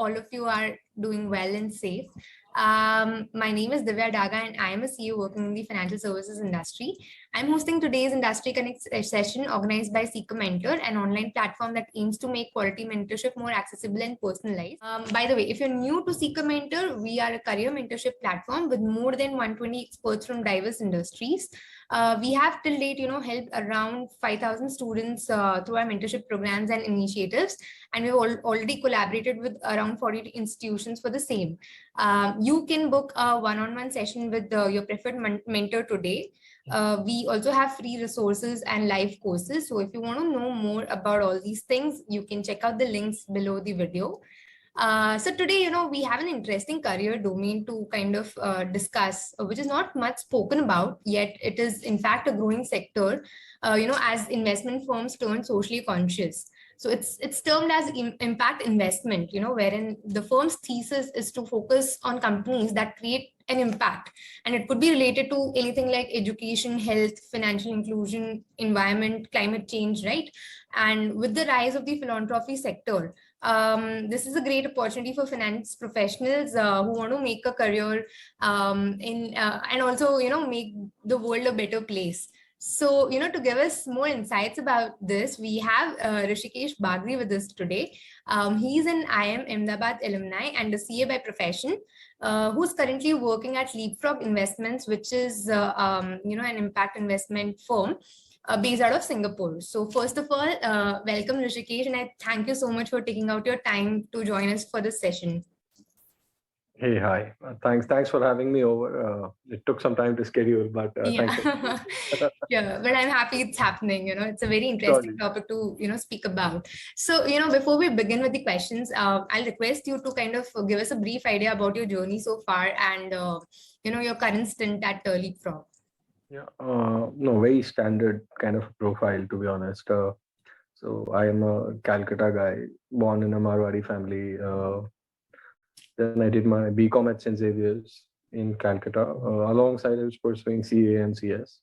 all of you are doing well and safe. My name is Divya Daga and I am a CEO working in the financial services industry. I'm hosting today's Industry Connect session organized by Seek a Mentor, an online platform that aims to make quality mentorship more accessible and personalized. By the way, if you're new to Seek a Mentor, we are a career mentorship platform with more than 120 experts from diverse industries. We have till date, helped around 5,000 students through our mentorship programs and initiatives, and we've already collaborated with around 40 institutions for the same. You can book a one-on-one session with your preferred mentor today. We also have free resources and live courses. So if you want to know more about all these things, you can check out the links below the video. So today, we have an interesting career domain to kind of discuss, which is not much spoken about, yet it is in fact a growing sector, as investment firms turn socially conscious. So it's termed as impact investment, wherein the firm's thesis is to focus on companies that create an impact. And it could be related to anything like education, health, financial inclusion, environment, climate change, right? And with the rise of the philanthropy sector, this is a great opportunity for finance professionals who want to make a career and also make the world a better place. So to give us more insights about this, we have Rishikesh Bagri with us today. He's an IIM Ahmedabad alumni and a CA by profession, who's currently working at Leapfrog Investments, which is an impact investment firm based out of Singapore. So first of all, welcome Rishikesh, and I thank you so much for taking out your time to join us for this session. Hey, hi. Thanks for having me over. It took some time to schedule, but yeah. thanks. Yeah, but I'm happy it's happening. It's a very interesting topic to speak about. So before we begin with the questions, I'll request you to kind of give us a brief idea about your journey so far and your current stint at Leapfrog. Yeah, no, very standard kind of profile, to be honest. So I am a Calcutta guy, born in a Marwari family. Then I did my BCom at St. Xavier's in Calcutta. Alongside, I was pursuing CA and CS.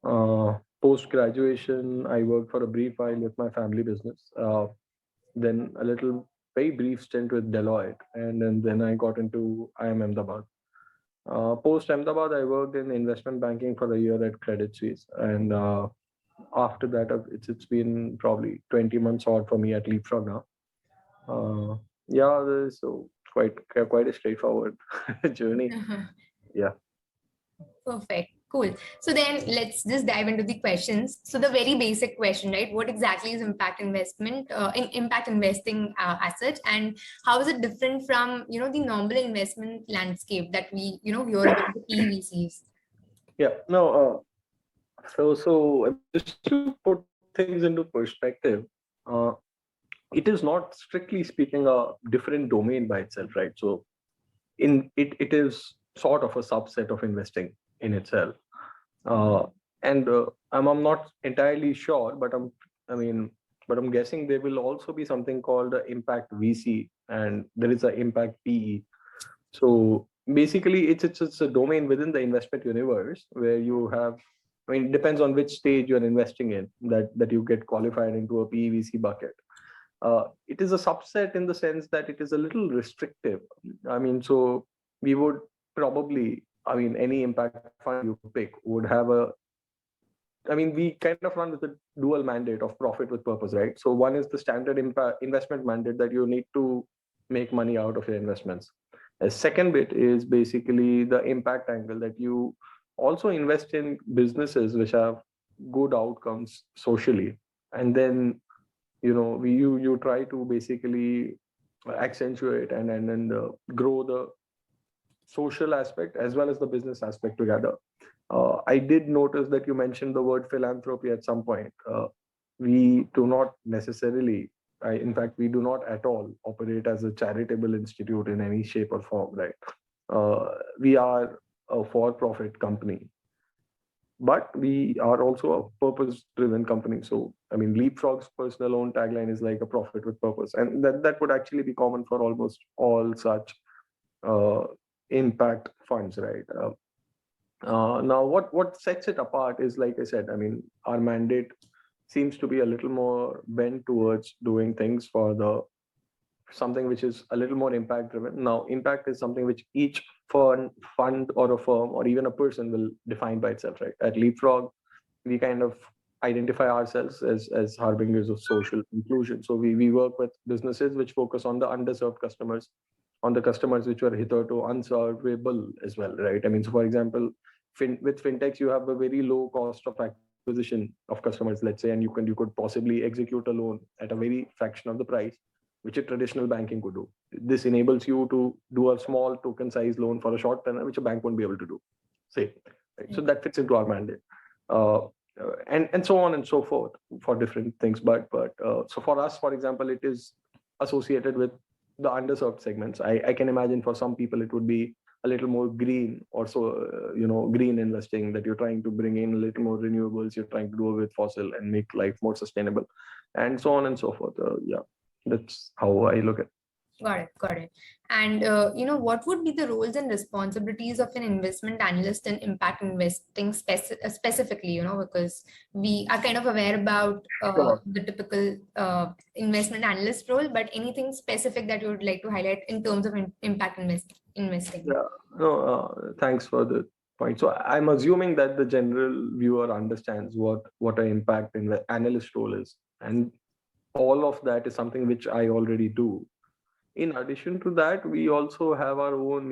Post graduation, I worked for a brief while with my family business. Then a very brief stint with Deloitte, and then I got into IIM Ahmedabad. Post Ahmedabad, I worked in investment banking for a year at Credit Suisse, and after that, it's been probably 20 months odd for me at Leapfrog now. So quite a straightforward journey. Yeah. Perfect. Cool. So then let's just dive into the questions. So the very basic question, right? What exactly is impact investment, impact investing as such, and how is it different from, the normal investment landscape that we, hear about the PVCs? Yeah. No. So just to put things into perspective, it is not strictly speaking a different domain by itself, right? So it is sort of a subset of investing in itself. And I'm not entirely sure, but I'm guessing there will also be something called the impact VC, and there is an impact PE. So basically, it's a domain within the investment universe where you have. It depends on which stage you're investing in that you get qualified into a PE VC bucket. It is a subset in the sense that it is a little restrictive. So we would probably, any impact fund you pick would have we kind of run with a dual mandate of profit with purpose, right? So one is the standard investment mandate that you need to make money out of your investments. A second bit is basically the impact angle that you also invest in businesses which have good outcomes socially. And then, you try to basically accentuate and grow the social aspect as well as the business aspect together. I did notice that you mentioned the word philanthropy at some point. We do not necessarily, in fact, we do not at all operate as a charitable institute in any shape or form, right? We are a for-profit company, but we are also a purpose-driven company. So, Leapfrog's personal own tagline is like a profit with purpose, and that would actually be common for almost all such impact funds, right? Now, what sets it apart is, like I said, our mandate seems to be a little more bent towards doing things for the something which is a little more impact driven. Now, impact is something which each fund or a firm or even a person will define by itself, right? At Leapfrog, we kind of identify ourselves as harbingers of social inclusion. So we work with businesses which focus on the underserved customers, on the customers which were hitherto unservable as well, right? I mean, so for example, with fintechs, you have a very low cost of acquisition of customers, let's say, and you could possibly execute a loan at a very fraction of the price which a traditional banking could do. This enables you to do a small token size loan for a short tenor, which a bank won't be able to do. Say, right? So that fits into our mandate. And so on and so forth for different things. But so for us, for example, it is associated with the underserved segments. I can imagine for some people it would be a little more green, or so green investing, that you're trying to bring in a little more renewables, you're trying to do away with fossil and make life more sustainable, and so on and so forth. Yeah, that's how I look at it. Got it. And what would be the roles and responsibilities of an investment analyst in impact investing specifically? Because we are kind of aware about the typical investment analyst role, but anything specific that you would like to highlight in terms of impact investing? Yeah, no, thanks for the point. So I'm assuming that the general viewer understands what an impact analyst role is, and all of that is something which I already do. In addition to that, we also have our own,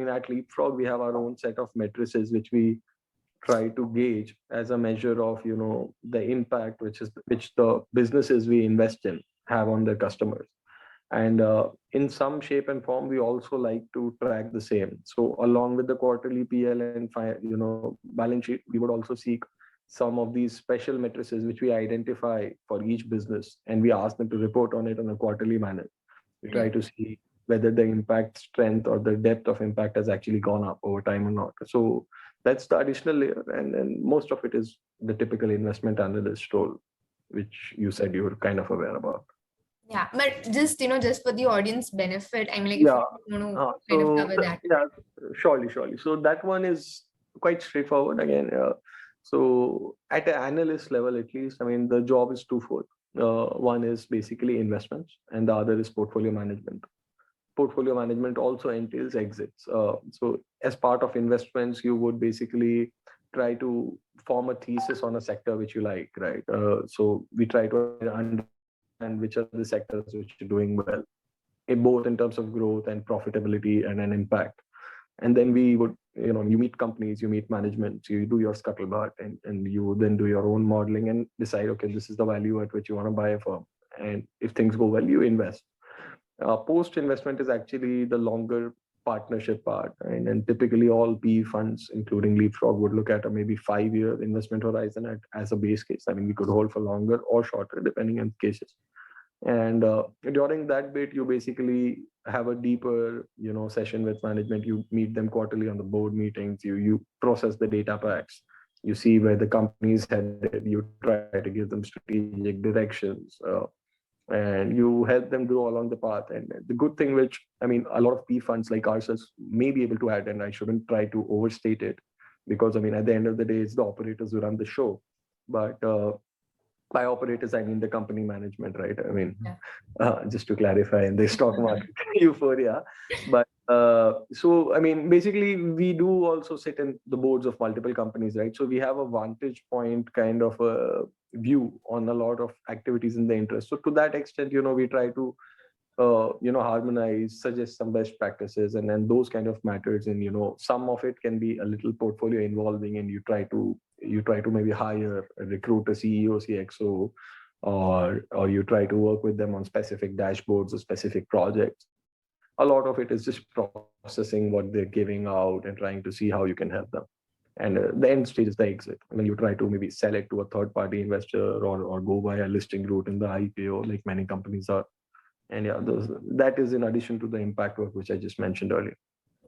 at Leapfrog, we have our own set of matrices which we try to gauge as a measure of, the impact which the businesses we invest in have on their customers. And in some shape and form, we also like to track the same. So along with the quarterly PL and balance sheet, we would also seek some of these special matrices which we identify for each business, and we ask them to report on it on a quarterly manner. We try to see whether the impact strength or the depth of impact has actually gone up over time or not. So that's the additional layer, and most of it is the typical investment analyst role, which you said you were kind of aware about. Yeah, but just for the audience benefit, I mean, like, if you want to kind of cover that. Yeah, surely. So that one is quite straightforward again. So at an analyst level, at least, I mean, the job is twofold. One is basically investments, and the other is portfolio management. Portfolio management also entails exits. So as part of investments, you would basically try to form a thesis on a sector which you like, right? So we try to understand which are the sectors which are doing well, both in terms of growth and profitability and an impact. And then we would, you meet companies, you meet management, you do your scuttlebutt, and you then do your own modeling and decide, okay, this is the value at which you want to buy a firm. And if things go well, you invest. Post-investment is actually the longer partnership part. And typically all PE funds, including Leapfrog, would look at a maybe 5-year investment horizon as a base case. I mean, we could hold for longer or shorter, depending on cases. And during that bit, you basically have a deeper, session with management. You meet them quarterly on the board meetings. You process the data packs. You see where the company's headed. You try to give them strategic directions, and you help them grow along the path. And the good thing, which I mean, a lot of P funds like ourselves may be able to add, and I shouldn't try to overstate it, because I mean, at the end of the day, it's the operators who run the show. But by operators, I mean the company management, right? I mean, just to clarify, in the stock market euphoria. But so, I mean, basically, we do also sit in the boards of multiple companies, right? So we have a vantage point kind of a view on a lot of activities in the interest. So to that extent, we try to, harmonize, suggest some best practices, and then those kind of matters. And, some of it can be a little portfolio involving, and you try to maybe hire, recruit a CEO, CXO, or you try to work with them on specific dashboards or specific projects. A lot of it is just processing what they're giving out and trying to see how you can help them. And the end stage is the exit. When you try to maybe sell it to a third-party investor, or go by a listing route in the IPO, like many companies are. And yeah, that is in addition to the impact work, which I just mentioned earlier.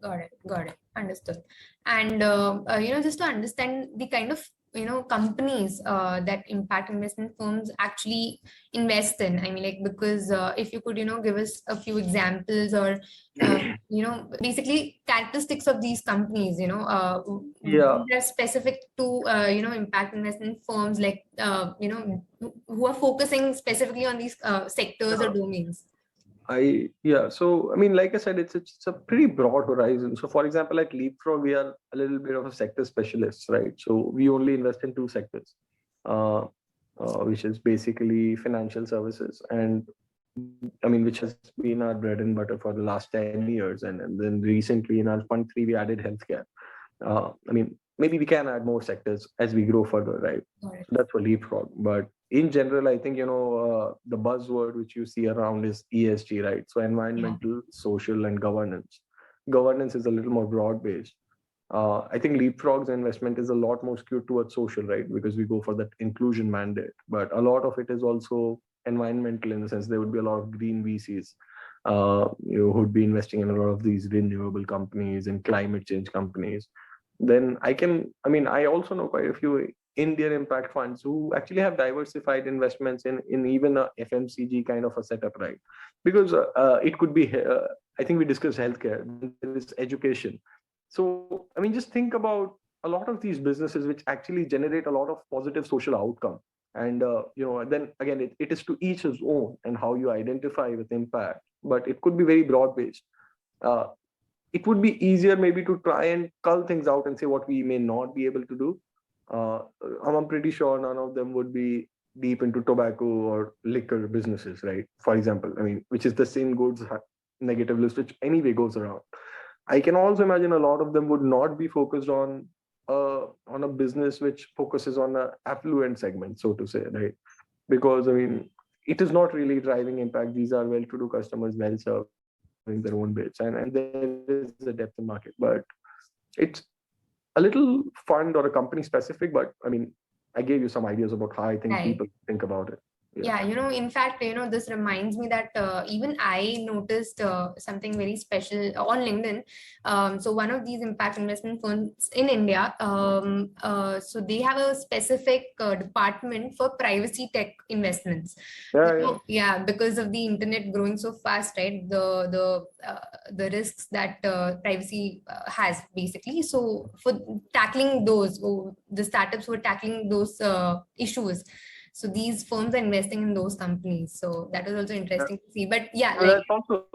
Got it. Understood. And, just to understand the kind of, companies that impact investment firms actually invest in. I mean, like, because if you could, give us a few examples, or, basically characteristics of these companies, they're specific to, impact investment firms, like, who are focusing specifically on these sectors or domains. So I mean, like I said, it's a pretty broad horizon. So for example, at Leapfrog, we are a little bit of a sector specialist, right? So we only invest in two sectors, uh, which is basically financial services, and I mean, which has been our bread and butter for the last 10 years. And then recently in our fund three, we added healthcare. I mean, maybe we can add more sectors as we grow further, right? Got it. So that's for Leapfrog. But in general, I think, the buzzword which you see around is ESG, right? So Yeah. environmental, social, and governance. Governance is a little more broad based. I think Leapfrog's investment is a lot more skewed towards social, right? Because we go for that inclusion mandate. But a lot of it is also environmental in the sense there would be a lot of green VCs who would be investing in a lot of these renewable companies and climate change companies. Then I also know quite a few Indian impact funds who actually have diversified investments in even a FMCG kind of a setup, right? Because it could be, I think we discussed healthcare, there is education. So, I mean, just think about a lot of these businesses which actually generate a lot of positive social outcome. And, then again, it is to each his own and how you identify with impact, but it could be very broad based. Uh, it would be easier maybe to try and cull things out and say what we may not be able to do. Uh, I'm pretty sure none of them would be deep into tobacco or liquor businesses, right? For example, I mean, which is the same goods negative list, which anyway goes around. I can also imagine a lot of them would not be focused on a business which focuses on a affluent segment, so to say, right? Because I mean, it is not really driving impact. These are well-to-do customers, well serving their own bits, and there is a depth in market. But it's a little fund or a company specific. But I mean, I gave you some ideas about how I think people Right. think about it. Yeah. Yeah, in fact, this reminds me that even I noticed something very special on LinkedIn. So one of these impact investment funds in India, so they have a specific department for privacy tech investments. Yeah, yeah. Yeah, because of the internet growing so fast, right? The risks that privacy has basically. So for tackling those, the startups were tackling those issues, so these firms are investing in those companies. So that is also Yeah. interesting to see. But yeah, So like, that's also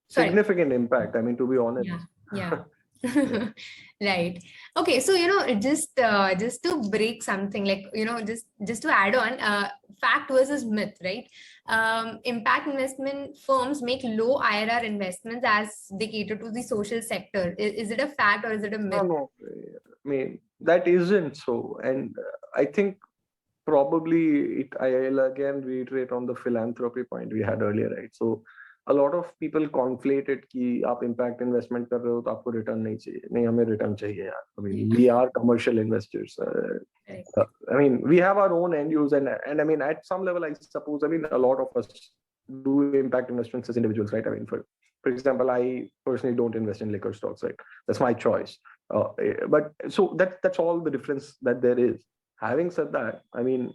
sorry. significant impact. I mean, to be honest. Yeah, yeah. Yeah. Right. Okay. So, just to break something, like, just to add on, fact versus myth, right? Impact investment firms make low IRR investments as they cater to the social sector. Is it a fact or is it a No, myth? no. I mean, that isn't so. And I think probably I'll again reiterate on the philanthropy point we had earlier, right? So a lot of people conflate it कि आप impact investment कर रहे हो तो आपको return नहीं चाहिए. नहीं, हमें return चाहिए यार. I mean, we are commercial investors. Correct. I mean, we have our own end use, and I mean, at some level, I suppose, I mean, a lot of us do impact investments as individuals, right? I mean, for example, I personally don't invest in liquor stocks, right? That's my choice. But so that's all the difference that there is. Having said that, I mean,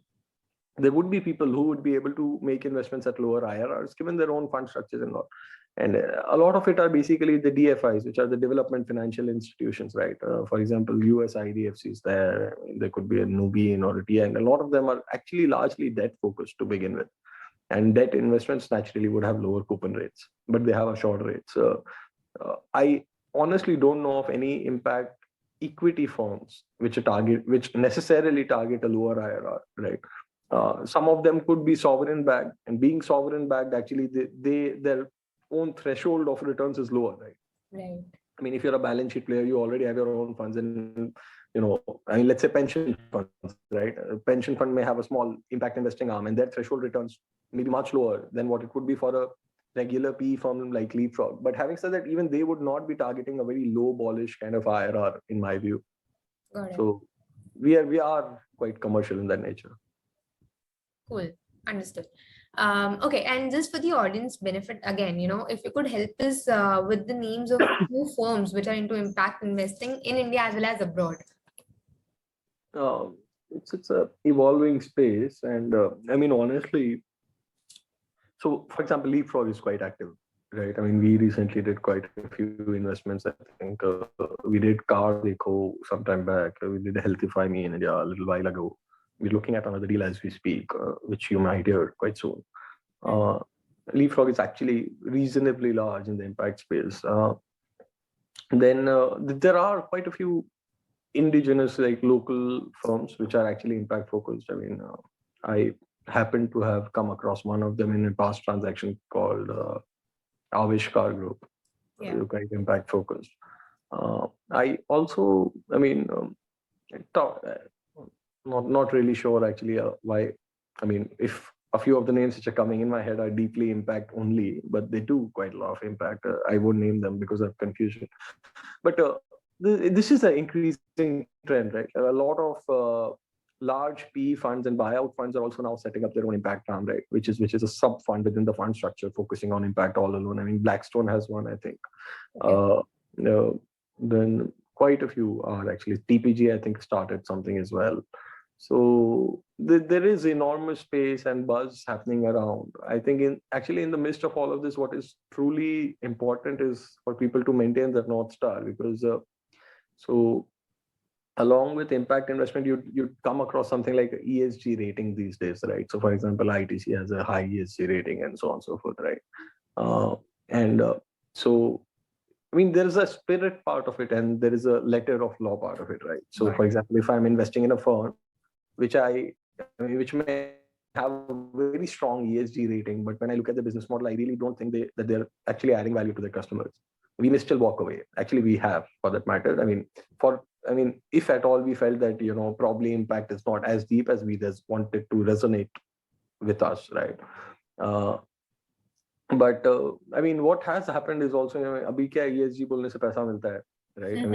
there would be people who would be able to make investments at lower IRRs given their own fund structures and all. And a lot of it are basically the DFIs, which are the development financial institutions, right? For example, US IDFCs, there could be a Nubin or a TI, and a lot of them are actually largely debt focused to begin with. And debt investments naturally would have lower coupon rates, but they have a short rate. So I honestly don't know of any impact equity firms which necessarily target a lower IRR, right? Some of them could be sovereign backed, and being sovereign backed, actually, their own threshold of returns is lower, right? Right. I mean, if you're a balance sheet player, you already have your own funds, and I mean, let's say pension funds, right? A pension fund may have a small impact investing arm, and their threshold returns may be much lower than what it would be for a regular PE firm like Leapfrog. But having said that, even they would not be targeting a very low ballish kind of IRR, in my view. Got it. So we are quite commercial in that nature. Cool. Understood. Okay, and just for the audience benefit, again, if you could help us with the names of two firms which are into impact investing in India as well as abroad. It's a evolving space, and I mean, honestly, so for example, Leapfrog is quite active, right? I mean, we recently did quite a few investments. I think we did Car Dekho sometime back. We did Healthify Me in India a little while ago. We're looking at another deal as we speak, which you might hear quite soon. Uh, Leapfrog is actually reasonably large in the impact space. Then there are quite a few indigenous, like local firms, which are actually impact focused. I mean, I happen to have come across one of them in a past transaction called Avishkar Group, quite impact focused. I also, I mean, not really sure actually why. I mean, if a few of the names which are coming in my head are deeply impact only, but they do quite a lot of impact. I won't name them because of confusion. But this is an increasing trend, right? A lot of large PE funds and buyout funds are also now setting up their own impact arm, right? Which is a sub fund within the fund structure focusing on impact all alone. I mean, Blackstone has one, I think. Then quite a few are actually. TPG, I think, started something as well. So there is enormous space and buzz happening around. I think in the midst of all of this, what is truly important is for people to maintain their North Star, because so along with impact investment, you'd come across something like ESG rating these days, right? So for example, ITC has a high ESG rating and so on and so forth, right? So I mean, there is a spirit part of it and there is a letter of law part of it, right? So for example, if I'm investing in a firm, which which may have a very strong ESG rating, but when I look at the business model, I really don't think that they're actually adding value to their customers. We may still walk away. Actually, we have, for that matter. I mean, if at all we felt that, probably impact is not as deep as we just wanted to resonate with us, right? But I mean, what has happened is also, abhi kya ESG bolne se paisa milta hai, right? I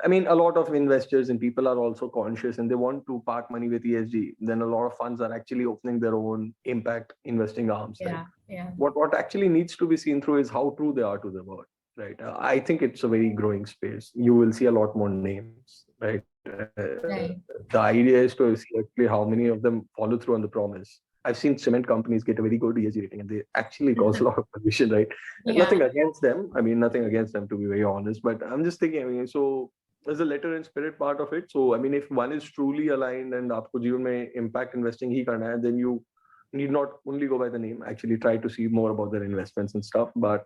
mean, a lot of investors and people are also conscious and they want to park money with ESG. Then a lot of funds are actually opening their own impact investing arms. Yeah, right? yeah. What actually needs to be seen through is how true they are to the word, right? I think it's a very growing space. You will see a lot more names, right? Right. The idea is to see actually how many of them follow through on the promise. I've seen cement companies get a very good ESG rating and they actually cause a lot of pollution, right? Yeah. Nothing against them. I mean, nothing against them, to be very honest. But I'm just thinking, I mean, so there's a letter and spirit part of it. So, I mean, if one is truly aligned and aapko jeevan mein impact investing hi karna hai, then you need not only go by the name, actually try to see more about their investments and stuff. But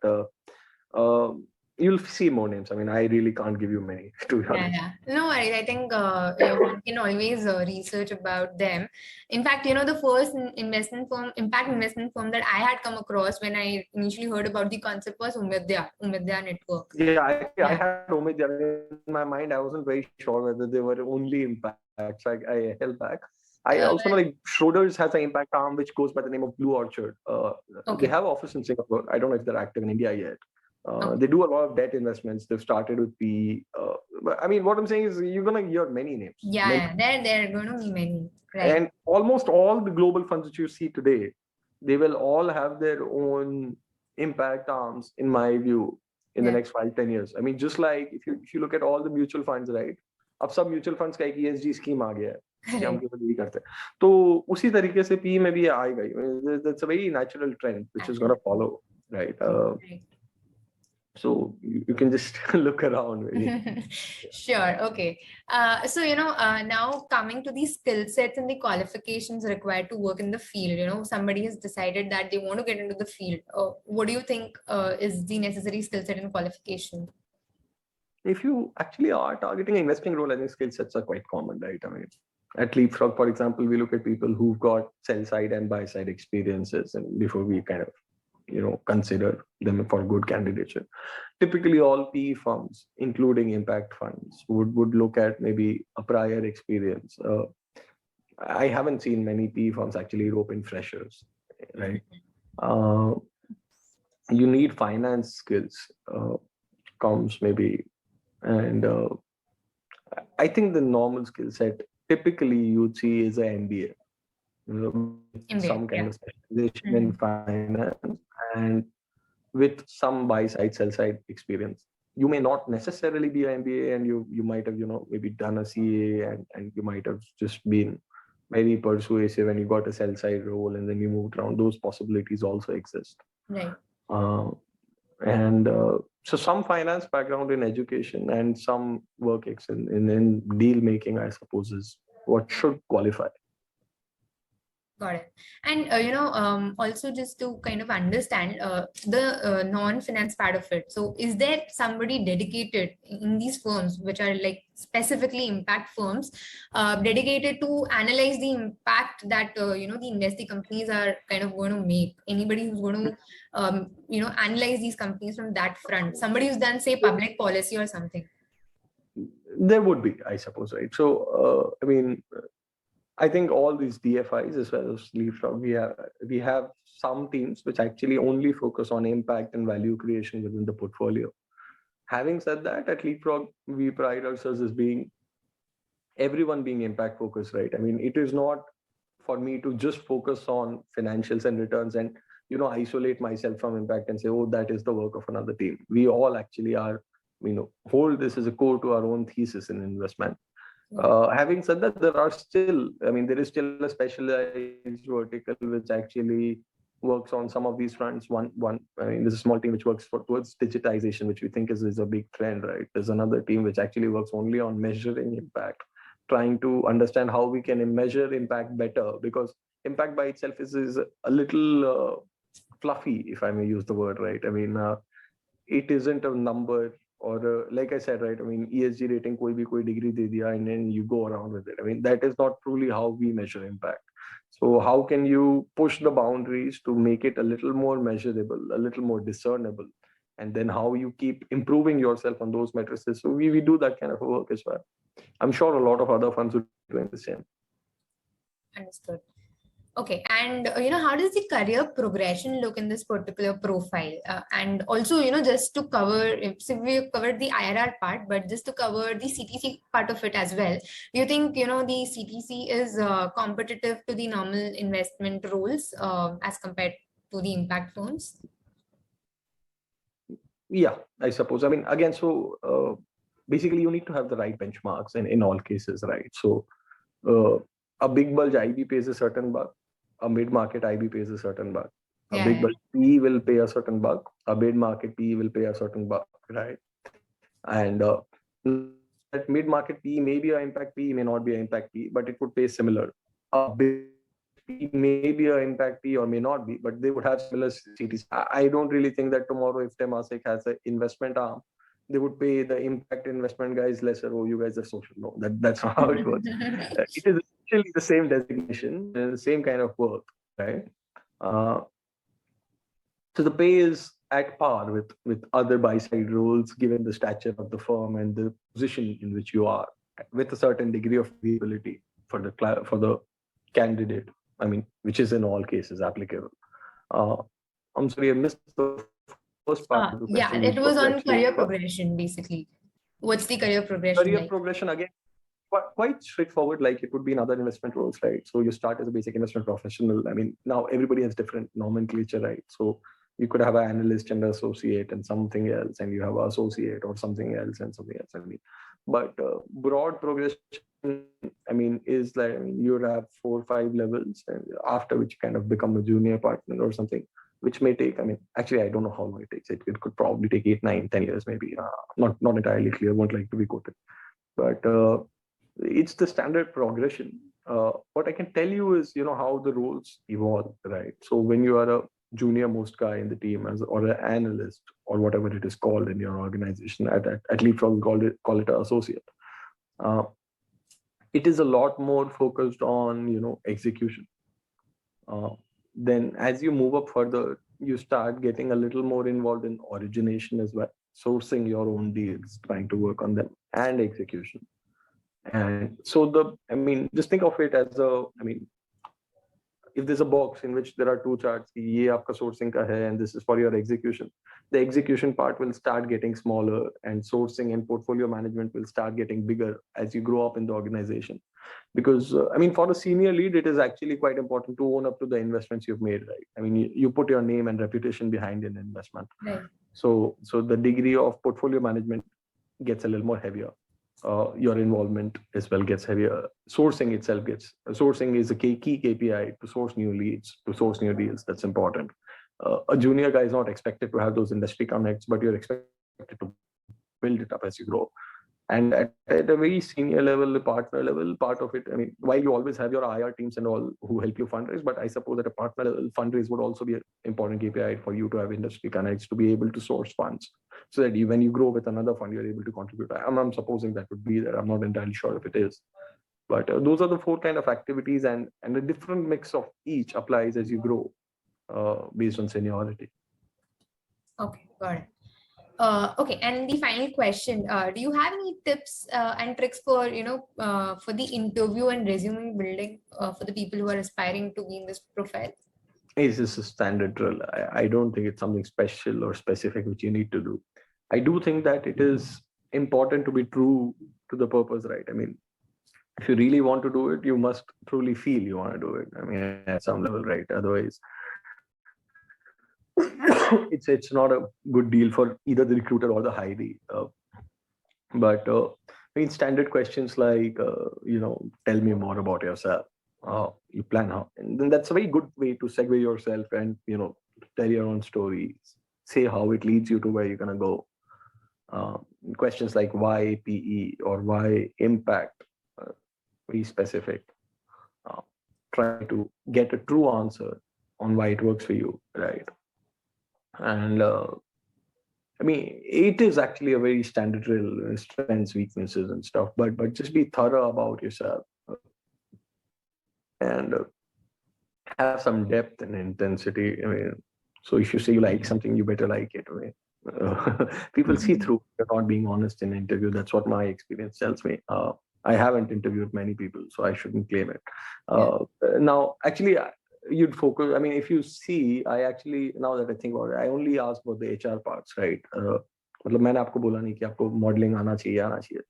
you'll see more names. I mean, I really can't give you many, to be honest. Yeah. No worries. I think one can always research about them. In fact, the first investment firm, impact investment firm that I had come across when I initially heard about the concept was Umadya Network. Yeah, I had Umadya in my mind. I wasn't very sure whether they were only impacts. I held back. I also know like Schroders has an impact arm which goes by the name of Blue Orchard. They have office in Singapore. I don't know if they're active in India yet. They do a lot of debt investments. They've started with PE. But I mean, what I'm saying is you're going to hear many names. Yeah, there are going to be many. Right. And almost all the global funds that you see today, they will all have their own impact arms, in my view, in the next 5-10 years. I mean, just like if you look at all the mutual funds, right? अब सब mutual funds का एक ESG scheme आ गया है कि हम केवल यही करते हैं, तो उसी तरीके से PE में भी आएगा ही. That's a very natural trend which is going to follow, right? So you can just look around. Really. Sure. Okay. So, now coming to the skill sets and the qualifications required to work in the field, somebody has decided that they want to get into the field. What do you think is the necessary skill set and qualification? If you actually are targeting an investing role, I think skill sets are quite common, right? I mean, at Leapfrog, for example, we look at people who've got sell side and buy side experiences, and before we kind of consider them for good candidature. Typically, all PE firms, including impact funds, would look at maybe a prior experience. I haven't seen many PE firms actually rope in freshers, right? You need finance skills, comms maybe, and I think the normal skill set typically you'd see is an MBA. Some kind of specialization in finance and with some buy side, sell side experience. You may not necessarily be an MBA and you might have, maybe done a CA and you might have just been very persuasive and you got a sell side role and then you moved around. Those possibilities also exist. Right. So some finance background in education and some work in deal making, I suppose, is what should qualify. Got it. And also just to kind of understand the non-finance part of it. So, is there somebody dedicated in these firms, which are like specifically impact firms, dedicated to analyze the impact that the investing companies are kind of going to make? Anybody who's going to analyze these companies from that front? Somebody who's done, say, public policy or something. There would be, I suppose, right? So, I think all these DFIs as well as Leapfrog, we have some teams which actually only focus on impact and value creation within the portfolio. Having said that, at Leapfrog, we pride ourselves as being everyone being impact focused, right? I mean, it is not for me to just focus on financials and returns and isolate myself from impact and say, oh, that is the work of another team. We all actually are, hold this as a core to our own thesis in investment. Having said that, there is still a specialized vertical which actually works on some of these fronts. There's a small team which works towards digitization, which we think is a big trend, right? There's another team which actually works only on measuring impact, trying to understand how we can measure impact better, because impact by itself is a little fluffy, if I may use the word, right? I mean, it isn't a number. Or like I said, right, I mean, ESG rating koi bhi koi degree de diya and then you go around with it. I mean, that is not truly how we measure impact. So how can you push the boundaries to make it a little more measurable, a little more discernible? And then how you keep improving yourself on those matrices. So we do that kind of work as well. I'm sure a lot of other funds would be doing the same. Understood. Okay, and how does the career progression look in this particular profile? And also, just to cover, so we've covered the IRR part, but just to cover the CTC part of it as well, do you think the CTC is competitive to the normal investment roles as compared to the impact firms? Yeah, I suppose. I mean, again, so basically, you need to have the right benchmarks in all cases, right? So a big bulge IB pays a certain buck. A mid-market IB pays a certain buck. A big bulge PE will pay a certain buck. A mid-market PE will pay a certain buck, right? And that mid-market PE may be an impact PE, may not be an impact PE, but it would pay similar. A big PE may be an impact PE or may not be, but they would have similar CTC. I don't really think that tomorrow, if Temasek has an investment arm, they would pay the impact investment guys lesser. Oh, you guys are social. No, that's not how it works. It is actually the same designation and the same kind of work, right? So the pay is at par with other buy-side roles, given the stature of the firm and the position in which you are, with a certain degree of visibility for the candidate. I mean, which is in all cases applicable. I'm sorry, I missed the first part of the question. Yeah, it was on career progression, basically. What's the career progression like? Progression, again, quite straightforward, like it would be in other investment roles, right? So you start as a basic investment professional. I mean, now everybody has different nomenclature, right? So you could have an analyst and an associate and something else, and you have an associate or something else and something else. I mean, but broad progression, I mean, is like, I mean, you have 4 or 5 levels, and after which you kind of become a junior partner or something, which may take, I mean, actually, I don't know how long it takes. It could probably take 8, 9, 10 years, maybe. Not entirely clear, won't like to be quoted. But it's the standard progression. What I can tell you is, how the roles evolve, right? So when you are a junior most guy in the team or an analyst or whatever it is called in your organization, at Leapfrog, call it an associate. It is a lot more focused on, execution. Then as you move up further, you start getting a little more involved in origination as well, sourcing your own deals, trying to work on them, and execution. And so just think of it as if there's a box in which there are 2 charts, ye aapka sourcing ka hai, and this is for your execution. The execution part will start getting smaller, and sourcing and portfolio management will start getting bigger as you grow up in the organization. Because for a senior lead, it is actually quite important to own up to the investments you've made, right? I mean, you put your name and reputation behind an investment. Right. So the degree of portfolio management gets a little more heavier. Your involvement as well gets heavier. Sourcing is a key KPI to source new leads, to source new deals. That's important. A junior guy is not expected to have those industry connects, but you're expected to build it up as you grow. And at a very senior level, the partner level, part of it, I mean, while you always have your IR teams and all who help you fundraise, but I suppose at a partner level, fundraise would also be an important KPI for you to have industry connects to be able to source funds, so that when you grow with another fund, you're able to contribute. I'm supposing that would be there. I'm not entirely sure if it is. But those are the four kind of activities, and a different mix of each applies as you grow based on seniority. Okay, got it. Okay, and the final question: do you have any tips and tricks for for the interview and resume building for the people who are aspiring to be in this profile? It's just a standard drill. I don't think it's something special or specific which you need to do. I do think that it is important to be true to the purpose, right? I mean, if you really want to do it, you must truly feel you want to do it. I mean, at some level, right? Otherwise, it's not a good deal for either the recruiter or the hiree. But I mean, standard questions like, tell me more about yourself. You plan how, and then that's a very good way to segue yourself and tell your own stories, say how it leads you to where you're gonna go. Questions like why PE or why impact, very specific. Try to get a true answer on why it works for you, right? And I mean, it is actually a very standard drill, strengths, weaknesses, and stuff. But just be thorough about yourself, and have some depth and intensity. I mean, so if you say you like something, you better like it. I mean, people see through. You're not being honest in an interview. That's what my experience tells me. I haven't interviewed many people, so I shouldn't claim it. Now, actually, you'd focus. I mean, if you see, I actually, now that I think about it, I only ask about the HR parts, right? मतलब मैंने आपको बोला नहीं कि आपको modeling आना चाहिए.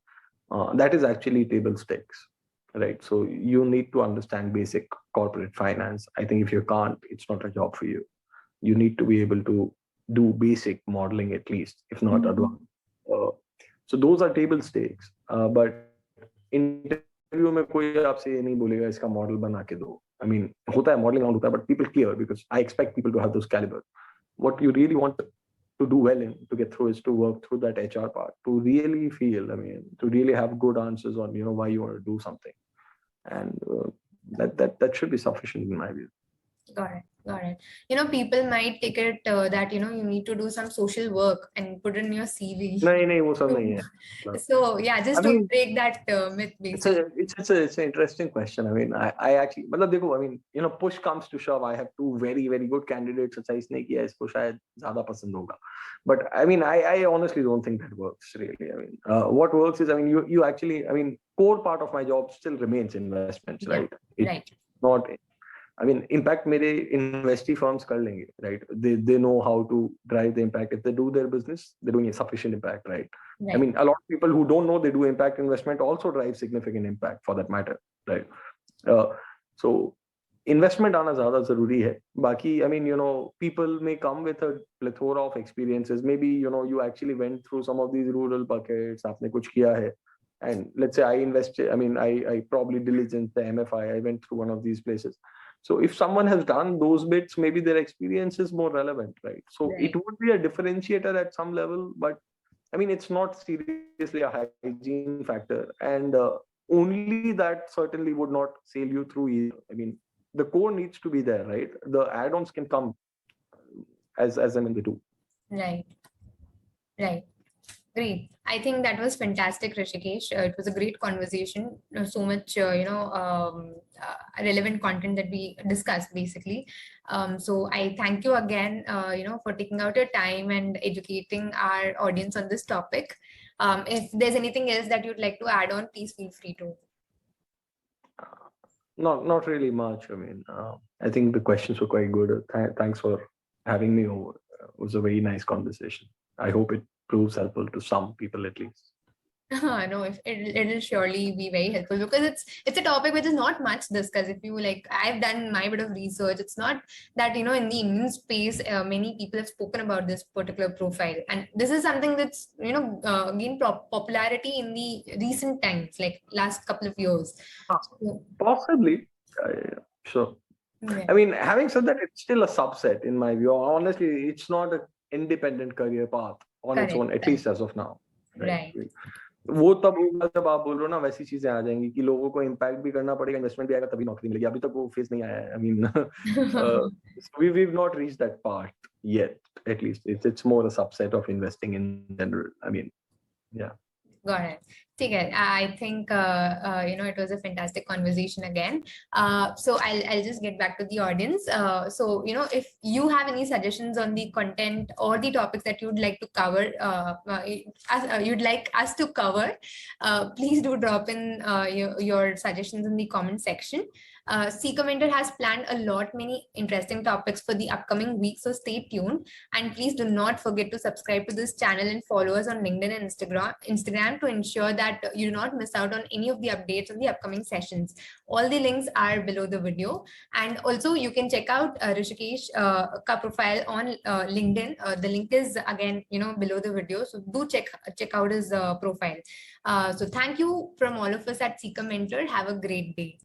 That is actually table stakes, right? So you need to understand basic corporate finance. I think if you can't, it's not a job for you. You need to be able to do basic modeling at least, if not advanced. So those are table stakes. But interview में कोई आपसे ये नहीं बोलेगा इसका model बना के दो. I mean, होता है modeling होता है, but people clear because I expect people to have those caliber. What you really want to do well in to get through is to work through that HR part, to really feel, I mean, to really have good answers on why you want to do something, and that should be sufficient in my view. Got it. People might take it that you need to do some social work and put in your CV. नहीं वो सब नहीं है. So yeah, just to break that myth, basically. It's an interesting question. I mean, I actually, मतलब देखो, I mean, push comes to shove, I have two very very good candidates. अच्छा इसने किया, इसको शायद ज़्यादा पसंद होगा. But I mean, I honestly don't think that works really. I mean, what works is, I mean, you actually, I mean, core part of my job still remains investments, right? Right. Not, I mean, impact मेरे investee firms कर लेंगे, right? They know how to drive the impact. If they do their business, they're doing a sufficient impact, right? I mean, a lot of people who don't know they do impact investment also drive significant impact for that matter, right? So investment आना ज़्यादा ज़रूरी है. बाकी, I mean, people may come with a plethora of experiences. Maybe, you actually went through some of these rural buckets, आपने कुछ किया है. And let's say I invested, I mean, I probably diligenced the MFI. I went through one of these places. So if someone has done those bits, maybe their experience is more relevant, right? So it would be a differentiator at some level, but I mean, it's not seriously a hygiene factor. And only that certainly would not sail you through either. I mean, the core needs to be there, right? The add-ons can come as and when they do. Right. Great. I think that was fantastic, Rishikesh. It was a great conversation. So much, relevant content that we discussed, basically. So I thank you again, for taking out your time and educating our audience on this topic. If there's anything else that you'd like to add on, please feel free to. Not really much. I mean, I think the questions were quite good. Thanks for having me over. It was a very nice conversation. I hope it proves helpful to some people at least. No, it'll surely be very helpful because it's a topic which is not much discussed. If you like, I've done my bit of research. It's not that in the Indian space many people have spoken about this particular profile, and this is something that's gained popularity in the recent times, like last couple of years. Possibly, sure. Yeah. I mean, having said that, it's still a subset in my view. Honestly, it's not an independent career path on its own, at least as of now. Right. वो तब होगा जब आप बोल रहे हो ना वैसी चीजें आ जाएंगी कि लोगों को इम्पैक्ट भी करना पड़ेगा, इन्वेस्टमेंट भी आएगा, तभी नौकरी मिलेगी। अभी तक वो फेज नहीं आया है। I mean we've not reached that part yet. At least it's more a subset of investing in general. I mean, yeah. Got it. ठीक है. I think it was a fantastic conversation again. So I'll just get back to the audience. So if you have any suggestions on the content or the topics that you'd like to cover, you'd like us to cover, please do drop in your suggestions in the comment section. Seeker Mentor has planned a lot many interesting topics for the upcoming week, so stay tuned. And please do not forget to subscribe to this channel and follow us on LinkedIn and Instagram to ensure that you do not miss out on any of the updates of the upcoming sessions. All the links are below the video. And also you can check out Rishikesh ka profile on LinkedIn. The link is again, below the video. So do check out his profile. So thank you from all of us at Seeker Mentor. Have a great day.